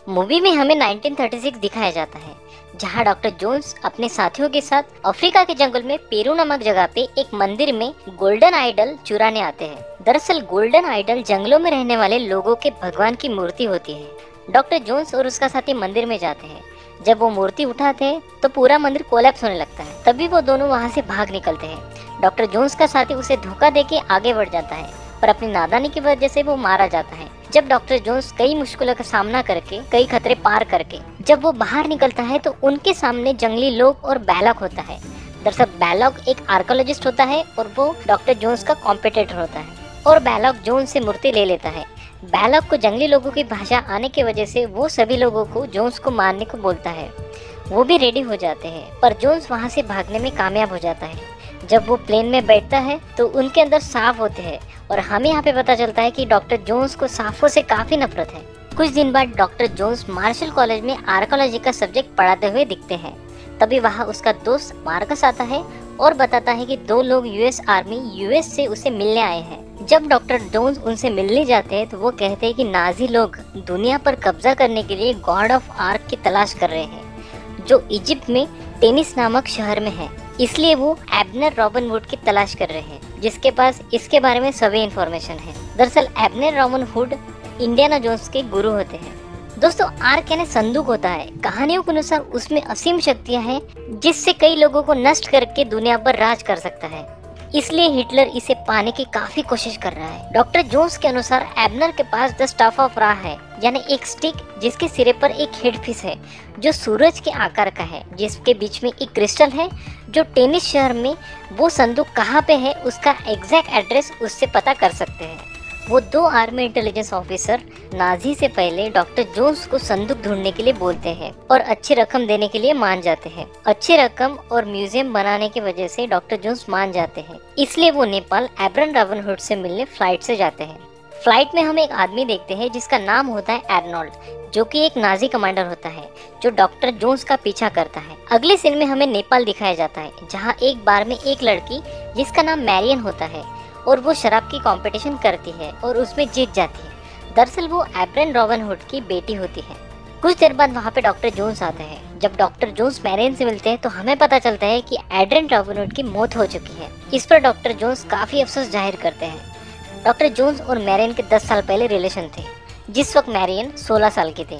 Movie में हमें 1936 दिखाया जाता है, जहां डॉक्टर जोन्स अपने साथियों के साथ अफ्रीका के जंगल में पेरू नामक जगह पे एक मंदिर में गोल्डन आइडल चुराने आते हैं। दरअसल गोल्डन आइडल जंगलों में रहने वाले लोगों के भगवान की मूर्ति होती है। डॉक्टर जोन्स और उसका साथी मंदिर में जाते हैं। जब वो मूर्ति उठाते हैं तो पूरा मंदिर कोलैप्स होने लगता है। तभी वो दोनों वहाँ से भाग निकलते हैं। डॉक्टर जोन्स का साथी उसे धोखा देके आगे बढ़ जाता है, पर अपनी नादानी की वजह से वो मारा जाता है। जब डॉक्टर जोन्स कई मुश्किलों का सामना करके, कई खतरे पार करके जब वो बाहर निकलता है तो उनके सामने जंगली लोग और बैलॉक होता है। दरअसल बैलॉक एक आर्कोलॉजिस्ट होता है और वो डॉक्टर जोन्स का कॉम्पिटिटर होता है और बैलॉक जोन्स से मूर्ति ले लेता है। बैलॉक को जंगली लोगों की भाषा आने की वजह से वो सभी लोगों को जोन्स को मारने को बोलता है। वो भी रेडी हो जाते हैं, पर जोन्स वहाँ से भागने में कामयाब हो जाता है। जब वो प्लेन में बैठता है तो उनके अंदर सांप होते हैं और हमें यहाँ पे पता चलता है कि डॉक्टर जोन्स को सांपों से काफी नफरत है। कुछ दिन बाद डॉक्टर जोन्स मार्शल कॉलेज में आर्कोलॉजी का सब्जेक्ट पढ़ाते हुए दिखते हैं। तभी वहाँ उसका दोस्त मार्कस आता है और बताता है कि 2 लोग यूएस आर्मी यूएस से उसे मिलने आए हैं। जब डॉक्टर जोन्स उनसे मिलने जाते हैं तो वो कहते हैं कि नाजी लोग दुनिया पर कब्जा करने के लिए गॉड ऑफ आर्क की तलाश कर रहे हैं, जो इजिप्ट में टेनिस नामक शहर में है। इसलिए वो एबनर रॉबिन हुड की तलाश कर रहे हैं, जिसके पास इसके बारे में सभी इंफॉर्मेशन है। दरअसल Abner Robin Hood Indiana Jones के गुरु होते हैं। दोस्तों, आर्क यानी संदूक होता है। कहानियों के अनुसार उसमें असीम शक्तियां हैं, जिससे कई लोगों को नष्ट करके दुनिया पर राज कर सकता है। इसलिए हिटलर इसे पाने की काफी कोशिश कर रहा है। डॉक्टर जोन्स के अनुसार एबनर के पास द स्टाफ ऑफ रा है, यानी एक स्टिक जिसके सिरे पर एक हेडफिश है जो सूरज के आकार का है, जिसके बीच में एक क्रिस्टल है जो टेनिस शहर में वो संदूक कहाँ पे है उसका एग्जैक्ट एड्रेस उससे पता कर सकते हैं। वो 2 आर्मी इंटेलिजेंस ऑफिसर नाजी से पहले डॉक्टर जोन्स को संदूक ढूंढने के लिए बोलते हैं और अच्छी रकम देने के लिए मान जाते हैं। अच्छी रकम और म्यूजियम बनाने की वजह से डॉक्टर जोन्स मान जाते हैं। इसलिए वो नेपाल एबरन रॉबिन हुड से मिलने फ्लाइट से जाते हैं। फ्लाइट में हम एक आदमी देखते हैं जिसका नाम होता है एर्नोल्ड, जो कि एक नाजी कमांडर होता है जो डॉक्टर जोन्स का पीछा करता है। अगले सीन में हमें नेपाल दिखाया जाता है, जहाँ एक बार में एक लड़की जिसका नाम मैरियन होता है और वो शराब की कंपटीशन करती है और उसमें जीत जाती है। दरअसल वो एबरन रॉबिन हुड की बेटी होती है। कुछ देर बाद वहाँ पे डॉक्टर जोन्स आता है। जब डॉक्टर जोन्स मैरियन से मिलते हैं तो हमें पता चलता है कि एबरन रॉबिन हुड की मौत हो चुकी है। इस पर डॉक्टर जोन्स काफी अफसोस जाहिर करते हैं। डॉक्टर जोन्स और मैरियन के 10 साल पहले रिलेशन थे, जिस वक्त मैरियन 16 साल की थी।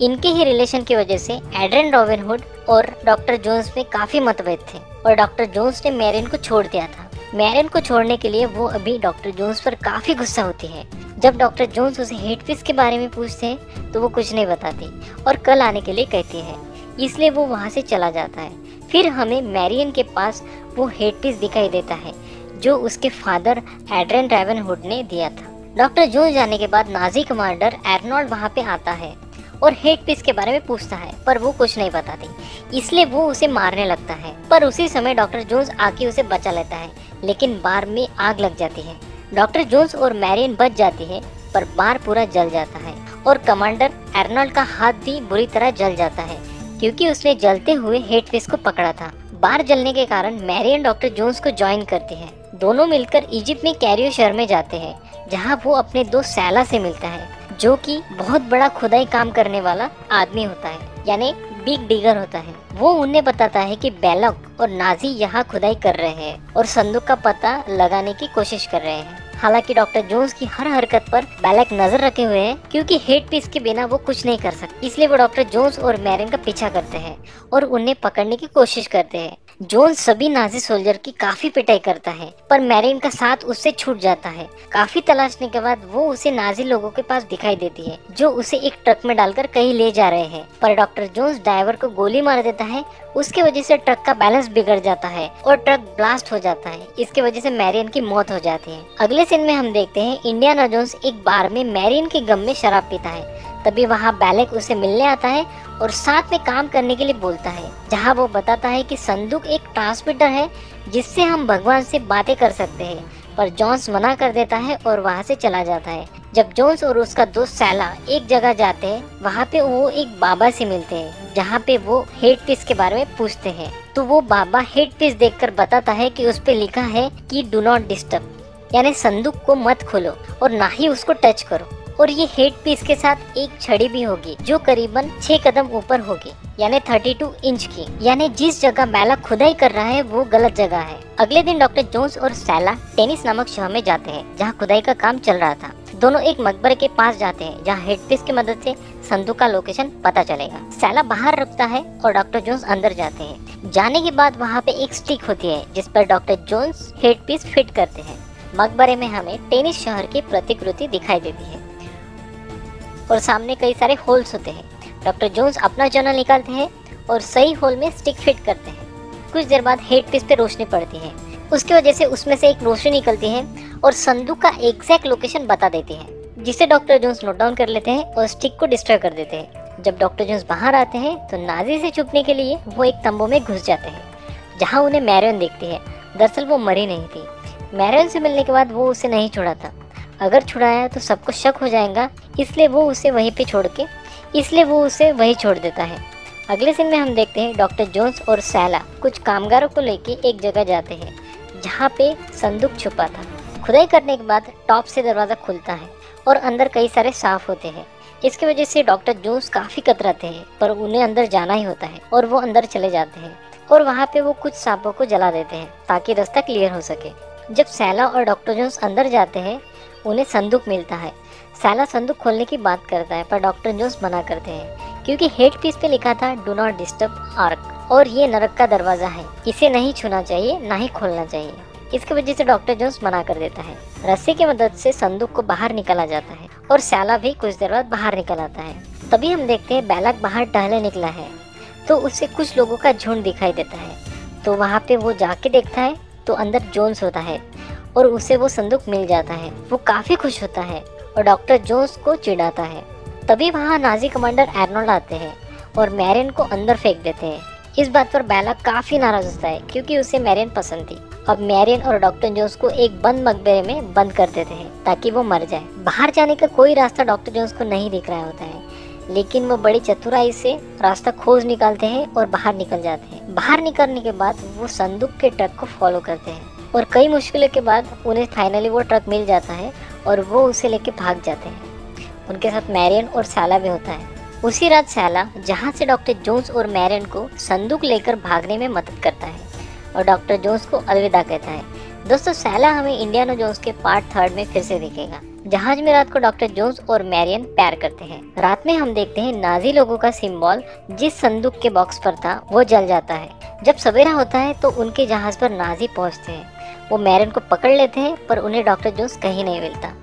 इनके ही रिलेशन की वजह से एबरन रॉबिन हुड और डॉक्टर जोन्स में काफी मतभेद थे और डॉक्टर जोन्स ने मैरियन को छोड़ दिया था। मैरियन को छोड़ने के लिए वो अभी डॉक्टर जोन्स पर काफी गुस्सा होती है। जब डॉक्टर जोन्स उसे हेडफिश के बारे में पूछते हैं तो वो कुछ नहीं बताती और कल आने के लिए कहती है, इसलिए वो वहाँ से चला जाता है। फिर हमें मैरियन के पास वो हेडफिश दिखाई देता है जो उसके फादर एबरन रॉबिन हुड ने दिया था। डॉक्टर जोन्स जाने के बाद नाजी कमांडर एर्नोल्ड वहाँ पे आता है और हेडफिश के बारे में पूछता है, पर वो कुछ नहीं बताती, इसलिए वो उसे मारने लगता है। पर उसी समय डॉक्टर जोन्स आके उसे बचा लेता है, लेकिन बार में आग लग जाती है। डॉक्टर जोन्स और मैरियन बच जाती है, पर बार पूरा जल जाता है और कमांडर एर्नोल्ड का हाथ भी बुरी तरह जल जाता है, क्योंकि उसने जलते हुए हेडफिश को पकड़ा था। बार जलने के कारण मैरियन डॉक्टर जोन्स को ज्वाइन करती है। दोनों मिलकर इजिप्ट में कैरियो शहर में जाते हैं, जहाँ वो अपने दोस्त सैला से मिलता है, जो कि बहुत बड़ा खुदाई काम करने वाला आदमी होता है, यानी बिग डिगर होता है। वो उन्हें बताता है कि बैलॉक और नाजी यहाँ खुदाई कर रहे हैं और संदूक का पता लगाने की कोशिश कर रहे हैं। हालांकि डॉक्टर जोन्स की हर हरकत पर बैलॉक नजर रखे हुए हैं, क्योंकि हेडपीस के बिना वो कुछ नहीं कर सकते। इसलिए वो डॉक्टर जोन्स और मैरियन का पीछा करते हैं और उन्हें पकड़ने की कोशिश करते हैं। जोन्स सभी नाजी सोल्जर की काफी पिटाई करता है, पर मैरियन का साथ उससे छूट जाता है। काफी तलाशने के बाद वो उसे नाजी लोगों के पास दिखाई देती है, जो उसे एक ट्रक में डालकर कहीं ले जा रहे हैं। पर डॉक्टर जोन्स ड्राइवर को गोली मार देता है। उसके वजह से ट्रक का बैलेंस बिगड़ जाता है और ट्रक ब्लास्ट हो जाता है। इसके वजह से मैरियन की मौत हो जाती है। अगले सीन में हम देखते हैं इंडियाना जोन्स एक बार में मैरियन के गम में शराब पीता है। तभी वहाँ बैलेक उसे मिलने आता है और साथ में काम करने के लिए बोलता है, जहाँ वो बताता है कि संदूक एक ट्रांसमीटर है जिससे हम भगवान से बातें कर सकते हैं। पर जोन्स मना कर देता है और वहाँ से चला जाता है। जब जोन्स और उसका दोस्त सैला एक जगह जाते हैं, वहाँ पे वो एक बाबा से मिलते हैं, जहाँ पे वो हेडपीस के बारे में पूछते हैं। तो वो बाबा हेडपीस देखकर बताता है कि उस पे लिखा है कि डू नॉट डिस्टर्ब, यानी संदूक को मत खोलो और ना ही उसको टच करो। और ये हेड पीस के साथ एक छड़ी भी होगी जो करीबन 6 कदम ऊपर होगी, यानी 32 इंच की। यानी जिस जगह बैलक खुदाई कर रहा है वो गलत जगह है। अगले दिन डॉक्टर जोन्स और सैला टेनिस नामक शहर में जाते हैं जहाँ खुदाई का काम चल रहा था। दोनों एक मकबरे के पास जाते हैं जहाँ हेडपीस की मदद से संदूक का लोकेशन पता चलेगा। सैला बाहर रुकता है और डॉक्टर जोन्स अंदर जाते हैं। जाने के बाद वहाँ पे एक स्टिक होती है जिस पर डॉक्टर जोन्स हेडपीस फिट करते हैं। मकबरे में हमें टेनिस शहर की प्रतिकृति दिखाई देती है और सामने कई सारे होल्स होते हैं। डॉक्टर जोन्स अपना जर्नल निकालते हैं और सही होल में स्टिक फिट करते हैं। कुछ देर बाद हेडपीस पे रोशनी पड़ती है, उसकी वजह से उसमें से एक रोशनी निकलती है और संदूक का एग्जैक्ट लोकेशन बता देती है, जिसे डॉक्टर जोन्स नोट डाउन कर लेते हैं और स्टिक को डिस्ट्रॉय कर देते हैं। जब डॉक्टर जोन्स बाहर आते हैं तो नाजी से छुपने के लिए वो एक तंबू में घुस जाते हैं जहाँ उन्हें मैरियन देखती है। दरअसल वो मरी नहीं थी। मैरियन से मिलने के बाद वो उसे नहीं छोड़ा था। अगर छुड़ाया तो सबको शक हो जाएगा, इसलिए वो उसे वहीं छोड़ देता है। अगले सीन में हम देखते हैं डॉक्टर जोन्स और सैला कुछ कामगारों को लेके एक जगह जाते हैं जहाँ पे संदूक छुपा था। खुदाई करने के बाद टॉप से दरवाज़ा खुलता है और अंदर कई सारे सांप होते हैं। इसकी वजह से डॉक्टर जोन्स काफ़ी कतराते हैं, पर उन्हें अंदर जाना ही होता है और वो अंदर चले जाते हैं और वहाँ पे वो कुछ सांपों को जला देते हैं ताकि रास्ता क्लियर हो सके। जब सैला और डॉक्टर जोन्स अंदर जाते हैं उन्हें संदूक मिलता है। सैला संदूक खोलने की बात करता है, पर डॉक्टर जोन्स मना करते हैं क्योंकि हेड पीस पे लिखा था डू नॉट डिस्टर्ब आर्क और ये नरक का दरवाज़ा है, इसे नहीं छूना चाहिए, ना ही खोलना चाहिए। इसकी वजह से डॉक्टर जोन्स मना कर देता है। रस्सी की मदद से संदूक को बाहर निकाला जाता है और सैला भी कुछ देर बाद बाहर निकल आता है। तभी हम देखते हैं बैलक बाहर टहलने निकला है तो उसे कुछ लोगों का झुंड दिखाई देता है। तो वहाँ पे वो जाके देखता है तो अंदर जोन्स होता है और उसे वो संदूक मिल जाता है। वो काफ़ी खुश होता है और डॉक्टर जोन्स को चिढ़ाता है। तभी वहाँ नाजी कमांडर एर्नोल्ड आते हैं और मैरियन को अंदर फेंक देते हैं। इस बात पर बैलक काफ़ी नाराज होता है क्योंकि उसे मैरियन पसंद थी। अब मैरियन और डॉक्टर जोन्स को एक बंद मकबरे में बंद कर देते हैं ताकि वो मर जाए। बाहर जाने का कोई रास्ता डॉक्टर जोन्स को नहीं दिख रहा होता है, लेकिन वो बड़ी चतुराई से रास्ता खोज निकालते हैं और बाहर निकल जाते हैं। बाहर निकलने के बाद वो संदूक के ट्रक को फॉलो करते हैं और कई मुश्किलों के बाद उन्हें फाइनली वो ट्रक मिल जाता है और वो उसे लेके भाग जाते हैं। उनके साथ मैरियन और सैला भी होता है। उसी रात सैला जहाँ से डॉक्टर जोन्स और मैरियन को संदूक लेकर भागने में मदद करता है और डॉक्टर जोन्स को अलविदा कहता है। दोस्तों, सैला हमें इंडियाना जोन्स के पार्ट 3 में फिर से दिखेगा। जहाज में रात को डॉक्टर जोन्स और मैरियन प्यार करते हैं। रात में हम देखते हैं नाजी लोगों का सिंबल जिस संदूक के बॉक्स पर था वो जल जाता है। जब सवेरा होता है तो उनके जहाज पर नाजी पहुंचते हैं। वो मैरियन को पकड़ लेते हैं पर उन्हें डॉक्टर जोन्स कहीं नहीं मिलता।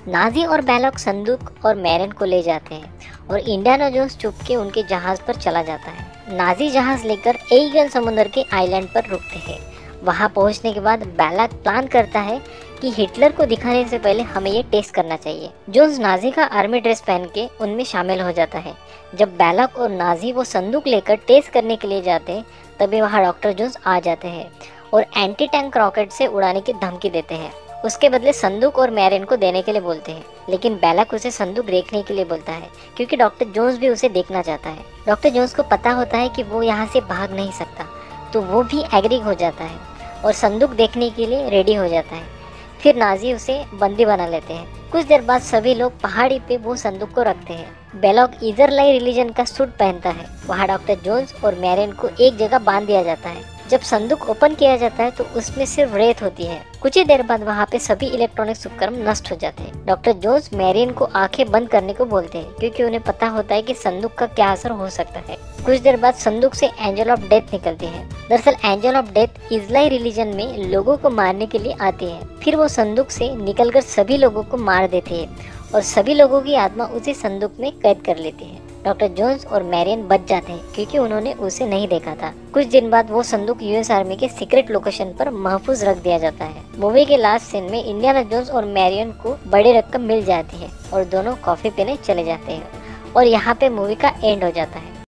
नाजी और बैलक संदूक और मैरियन को ले जाते हैं और इंडियाना जोन्स चुपके उनके जहाज पर चला जाता है। नाजी जहाज लेकर एगन समुद्र के आइलैंड पर रुकते हैं। वहां पहुंचने के बाद बैलक प्लान करता है कि हिटलर को दिखाने से पहले हमें ये टेस्ट करना चाहिए। जोन्स नाजी का आर्मी ड्रेस पहन के उनमें शामिल हो जाता है। जब बैलक और नाजी वो संदूक लेकर टेस्ट करने के लिए जाते हैं तभी वहाँ डॉक्टर जोन्स आ जाते हैं और एंटी टैंक रॉकेट से उड़ाने की धमकी देते हैं। उसके बदले संदूक और मैरियन को देने के लिए बोलते हैं, लेकिन बैलक उसे संदूक देखने के लिए बोलता है क्योंकि डॉक्टर जोन्स भी उसे देखना चाहता है। डॉक्टर जोन्स को पता होता है कि वो यहाँ से भाग नहीं सकता, तो वो भी एग्री हो जाता है और संदूक देखने के लिए रेडी हो जाता है। फिर नाजी उसे बंदी बना लेते हैं। कुछ देर बाद सभी लोग पहाड़ी पे वो संदूक को रखते हैं। बेलॉक इजराइली रिलीजन का सूट पहनता है। वहाँ डॉक्टर जोन्स और मैरियन को एक जगह बांध दिया जाता है। जब संदूक ओपन किया जाता है तो उसमें सिर्फ रेत होती है। कुछ ही देर बाद वहाँ पे सभी इलेक्ट्रॉनिक उपकरण नष्ट हो जाते हैं। डॉक्टर जोन्स मैरियन को आंखें बंद करने को बोलते हैं क्योंकि उन्हें पता होता है कि संदूक का क्या असर हो सकता है। कुछ देर बाद संदूक से एंजल ऑफ डेथ निकलती है। दरअसल angel of death Israeli religion में लोगों को मारने के लिए आती है। फिर वो संदूक से निकलकर सभी लोगों को मार देती है और सभी लोगों की आत्मा उसी संदूक में कैद कर लेती है। डॉक्टर जोन्स और मैरियन बच जाते हैं क्योंकि उन्होंने उसे नहीं देखा था। कुछ दिन बाद वो संदूक यूएस आर्मी के सीक्रेट लोकेशन पर महफूज रख दिया जाता है। मूवी के लास्ट सीन में इंडियाना जोन्स और मैरियन को बड़ी रकम मिल जाती है और दोनों कॉफी पीने चले जाते हैं और यहाँ पे मूवी का एंड हो जाता है।